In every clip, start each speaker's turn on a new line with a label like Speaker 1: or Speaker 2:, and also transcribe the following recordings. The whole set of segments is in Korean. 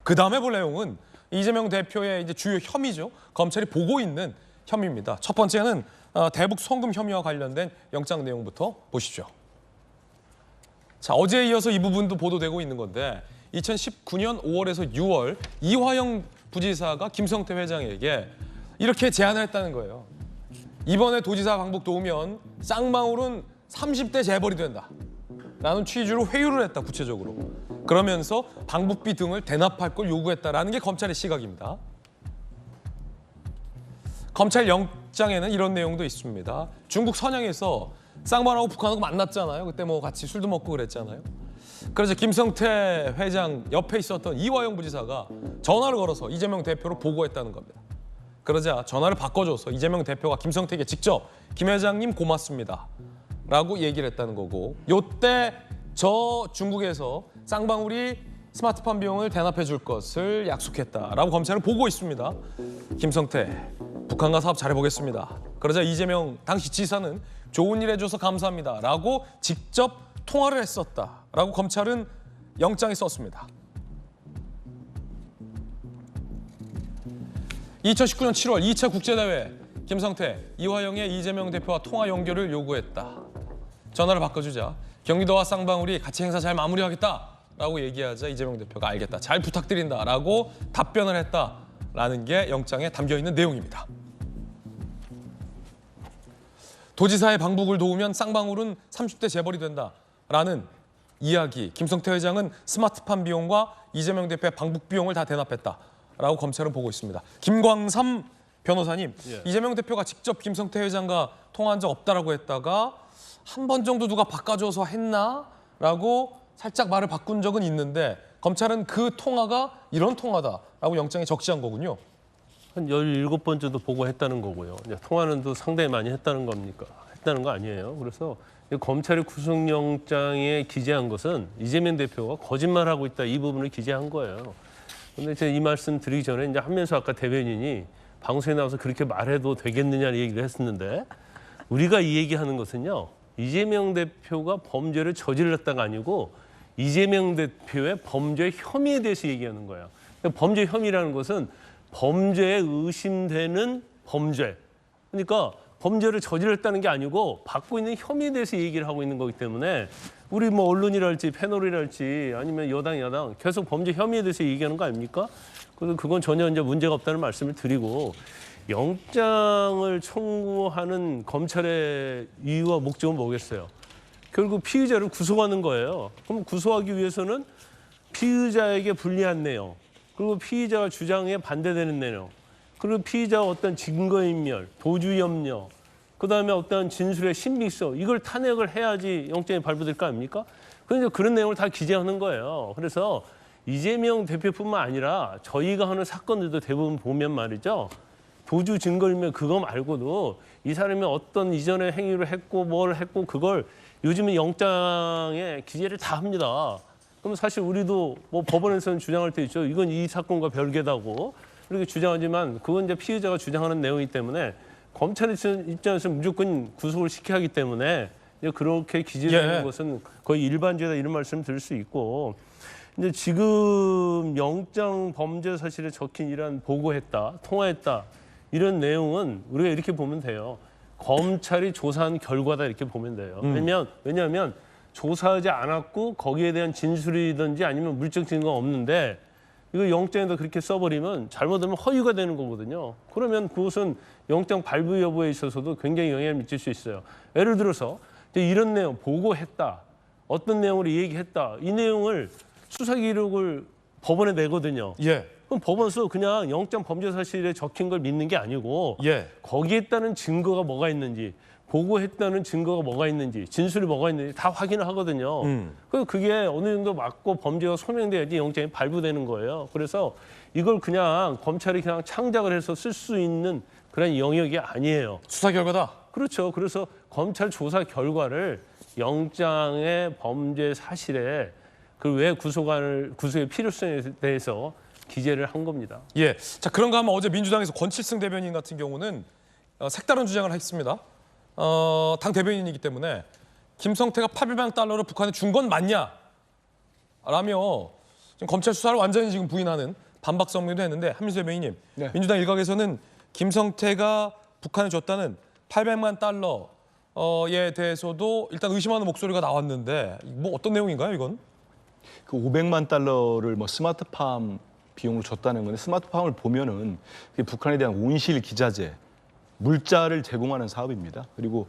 Speaker 1: 그 다음에 볼 내용은 이재명 대표의 이제 주요 혐의죠. 검찰이 보고 있는 혐의입니다. 첫 번째는 대북 송금 혐의와 관련된 영장 내용부터 보시죠. 자, 어제에 이어서 이 부분도 보도되고 있는 건데 2019년 5월에서 6월 이화영 부지사가 김성태 회장에게 이렇게 제안을 했다는 거예요. 이번에 도지사 방북 도우면 쌍방울은 30대 재벌이 된다. 라는 취지로 회유를 했다, 구체적으로. 그러면서 방북비 등을 대납할 걸 요구했다라는 게 검찰의 시각입니다. 검찰 영장에는 이런 내용도 있습니다. 중국 선양에서 쌍방울하고 북한하고 만났잖아요. 그때 뭐 같이 술도 먹고 그랬잖아요. 그래서 김성태 회장 옆에 있었던 이화영 부지사가 전화를 걸어서 이재명 대표를 보고했다는 겁니다. 그러자 전화를 바꿔줘서 이재명 대표가 김성태에게 직접 김 회장님 고맙습니다 라고 얘기를 했다는 거고, 요때 저 중국에서 쌍방울이 스마트폰 비용을 대납해 줄 것을 약속했다라고 검찰은 보고 있습니다. 김성태, 북한과 사업 잘해보겠습니다. 그러자 이재명 당시 지사는 좋은 일 해줘서 감사합니다 라고 직접 통화를 했었다라고 검찰은 영장에 썼습니다. 2019년 7월 2차 국제대회 김성태, 이화영의 이재명 대표와 통화 연결을 요구했다. 전화를 바꿔주자 경기도와 쌍방울이 같이 행사 잘 마무리하겠다라고 얘기하자 이재명 대표가 알겠다, 잘 부탁드린다라고 답변을 했다라는 게 영장에 담겨있는 내용입니다. 도지사의 방북을 도우면 쌍방울은 30대 재벌이 된다라는 이야기, 김성태 회장은 스마트폰 비용과 이재명 대표의 방북 비용을 다 대납했다라고 검찰은 보고 있습니다. 김광삼 변호사님, 이재명 대표가 직접 김성태 회장과 통화한 적 없다라고 했다가 한 번 정도 누가 바꿔줘서 했나라고 살짝 말을 바꾼 적은 있는데 검찰은 그 통화가 이런 통화다라고 영장에 적시한 거군요.
Speaker 2: 한 17번 정도 보고했다는 거고요. 통화는 또 상당히 많이 했다는 거 아니에요. 그래서 검찰의 구속영장에 기재한 것은 이재명 대표가 거짓말하고 있다, 이 부분을 기재한 거예요. 그런데 제가 이 말씀 드리기 전에 이제 하면서 아까 대변인이 방송에 나와서 그렇게 말해도 되겠느냐는 얘기를 했었는데, 우리가 이 얘기하는 것은요, 이재명 대표가 범죄를 저질렀다가 아니고 이재명 대표의 범죄 혐의에 대해서 얘기하는 거예요. 범죄 혐의라는 것은 범죄에 의심되는 범죄. 그러니까 범죄를 저질렀다는 게 아니고 받고 있는 혐의에 대해서 얘기를 하고 있는 거기 때문에 우리 뭐 언론이랄지 패널이랄지 아니면 여당, 야당 계속 범죄 혐의에 대해서 얘기하는 거 아닙니까? 그래서 그건 전혀 이제 문제가 없다는 말씀을 드리고, 영장을 청구하는 검찰의 이유와 목적은 뭐겠어요? 결국 피의자를 구속하는 거예요. 그럼 구속하기 위해서는 피의자에게 불리한 내용, 그리고 피의자가 주장에 반대되는 내용, 그리고 피의자가 어떤 증거인멸, 도주염려, 그다음에 어떤 진술의 신빙성, 이걸 탄핵을 해야지 영장이 발부될 거 아닙니까? 그런데 그런 내용을 다 기재하는 거예요. 그래서 이재명 대표뿐만 아니라 저희가 하는 사건들도 대부분 보면 말이죠, 도주 증거인멸 그거 말고도 이 사람이 어떤 이전의 행위를 했고 뭘 했고 그걸 요즘은 영장에 기재를 다 합니다. 그럼 사실 우리도 뭐 법원에서는 주장할 때 있죠. 이건 이 사건과 별개다고 이렇게 주장하지만 그건 이제 피의자가 주장하는 내용이기 때문에 검찰 입장에서는 무조건 구속을 시켜야 하기 때문에 그렇게 기재되는 것은 거의 일반적이다, 이런 말씀을 드릴 수 있고, 이제 지금 영장 범죄 사실에 적힌 이런 보고했다, 통화했다, 이런 내용은 우리가 이렇게 보면 돼요. 검찰이 조사한 결과다, 이렇게 보면 돼요. 왜냐하면 조사하지 않았고 거기에 대한 진술이든지 아니면 물적 증거가 없는데 이거 영장에다 그렇게 써버리면 잘못하면 허위가 되는 거거든요. 그러면 그것은 영장 발부 여부에 있어서도 굉장히 영향을 미칠 수 있어요. 예를 들어서 이런 내용, 보고했다, 어떤 내용으로 얘기했다, 이 내용을 수사 기록을 법원에 내거든요. 그럼 법원에서 그냥 영장 범죄 사실에 적힌 걸 믿는 게 아니고 거기에 따른 증거가 뭐가 있는지, 보고했다는 증거가 뭐가 있는지, 진술이 뭐가 있는지 다 확인을 하거든요. 그래서 그게 어느 정도 맞고 범죄가 소명돼야지 영장이 발부되는 거예요. 그래서 이걸 그냥 검찰이 그냥 창작을 해서 쓸 수 있는 그런 영역이 아니에요.
Speaker 1: 수사 결과다.
Speaker 2: 그렇죠. 그래서 검찰 조사 결과를 영장의 범죄 사실에 그 왜 구속의 필요성에 대해서 기재를 한 겁니다.
Speaker 1: 자, 그런가 하면 어제 민주당에서 권칠승 대변인 같은 경우는 색다른 주장을 했습니다. 당 대변인이기 때문에 김성태가 800만 달러를 북한에 준 건 맞냐? 라며 지금 검찰 수사를 완전히 지금 부인하는 반박 성명도 했는데 한민수 대변인님,
Speaker 3: 네.
Speaker 1: 민주당 일각에서는 김성태가 북한에 줬다는 800만 달러에 대해서도 일단 의심하는 목소리가 나왔는데 뭐 어떤 내용인가요, 이건?
Speaker 3: 그 500만 달러를 뭐 스마트팜 비용으로 줬다는 건데 스마트팜을 보면은 그게 북한에 대한 온실 기자재, 물자를 제공하는 사업입니다. 그리고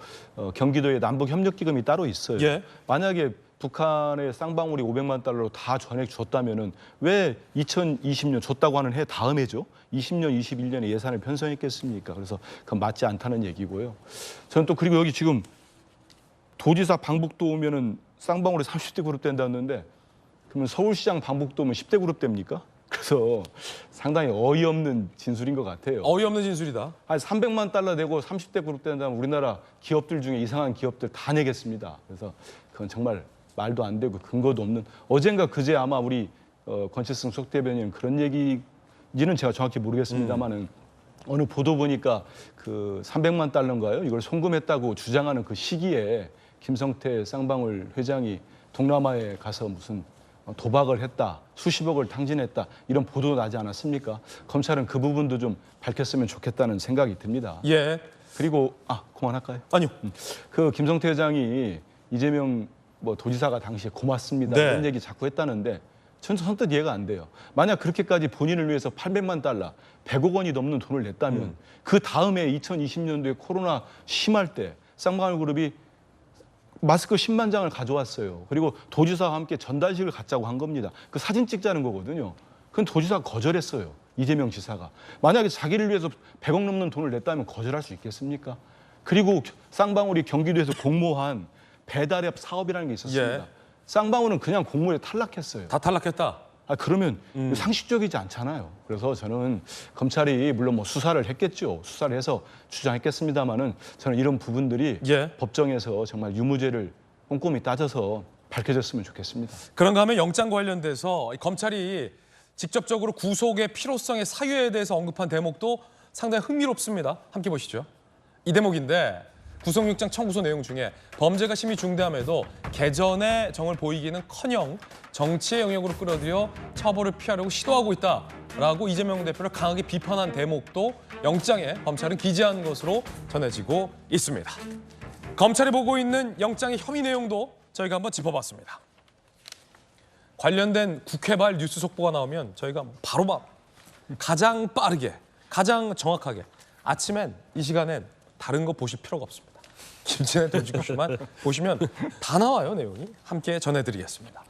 Speaker 3: 경기도에 남북 협력 기금이 따로 있어요.
Speaker 1: 예.
Speaker 3: 만약에 북한의 쌍방울이 500만 달러로 다 전액 줬다면은 왜 2020년 줬다고 하는 해 다음해죠? 20년, 21년에 예산을 편성했겠습니까? 그래서 그건 맞지 않다는 얘기고요. 저는 또 그리고 여기 지금 도지사 방북도 오면은 쌍방울이 30대 그룹 된다는데 그러면 서울시장 방북도 오면 10대 그룹 됩니까? 그래서 상당히 어이없는 진술인 것 같아요.
Speaker 1: 어이없는 진술이다.
Speaker 3: 아니 300만 달러 내고 30대 그룹 된다면 우리나라 기업들 중에 이상한 기업들 다 내겠습니다. 그래서 그건 정말 말도 안 되고 근거도 없는 어젠가 그제 아마 우리 권칠승 수석대변인 그런 얘기인지는 제가 정확히 모르겠습니다만은 어느 보도 보니까 그 300만 달러인가요? 이걸 송금했다고 주장하는 그 시기에 김성태 쌍방울 회장이 동남아에 가서 무슨 도박을 했다, 수십억을 탕진했다 이런 보도 나지 않았습니까? 검찰은 그 부분도 좀 밝혔으면 좋겠다는 생각이 듭니다.
Speaker 1: 예.
Speaker 3: 그리고 그만할까요?
Speaker 1: 아니요.
Speaker 3: 그 김성태 회장이 이재명 뭐 도지사가 당시에 고맙습니다
Speaker 1: 네.
Speaker 3: 이런 얘기 자꾸 했다는데 전 선뜻 이해가 안 돼요. 만약 그렇게까지 본인을 위해서 800만 달러, 100억 원이 넘는 돈을 냈다면 그 다음에 2020년도에 코로나 심할 때 쌍방울 그룹이 마스크 10만 장을 가져왔어요. 그리고 도지사와 함께 전달식을 갖자고 한 겁니다. 그 사진 찍자는 거거든요. 그건 도지사가 거절했어요. 이재명 지사가. 만약에 자기를 위해서 100억 넘는 돈을 냈다면 거절할 수 있겠습니까? 그리고 쌍방울이 경기도에서 공모한 배달앱 사업이라는 게 있었습니다.
Speaker 1: 예.
Speaker 3: 쌍방울은 그냥 공모에 탈락했어요.
Speaker 1: 다 탈락했다.
Speaker 3: 그러면 상식적이지 않잖아요. 그래서 저는 검찰이 물론 뭐 수사를 했겠죠. 수사를 해서 주장했겠습니다마는 저는 이런 부분들이
Speaker 1: 예.
Speaker 3: 법정에서 정말 유무죄를 꼼꼼히 따져서 밝혀졌으면 좋겠습니다.
Speaker 1: 그런가 하면 영장 관련돼서 검찰이 직접적으로 구속의 필요성의 사유에 대해서 언급한 대목도 상당히 흥미롭습니다. 함께 보시죠. 이 대목인데 구속영장 청구서 내용 중에 범죄가 심히 중대함에도 개전의 정을 보이기는커녕 정치의 영역으로 끌어들여 처벌을 피하려고 시도하고 있다라고 이재명 대표를 강하게 비판한 대목도 영장에 검찰은 기재한 것으로 전해지고 있습니다. 검찰이 보고 있는 영장의 혐의 내용도 저희가 한번 짚어봤습니다. 관련된 국회발 뉴스 속보가 나오면 저희가 바로 가장 빠르게, 가장 정확하게 아침엔 이 시간엔 다른 거 보실 필요가 없습니다. 김진애 도지교수만 보시면 다 나와요, 내용이. 함께 전해드리겠습니다.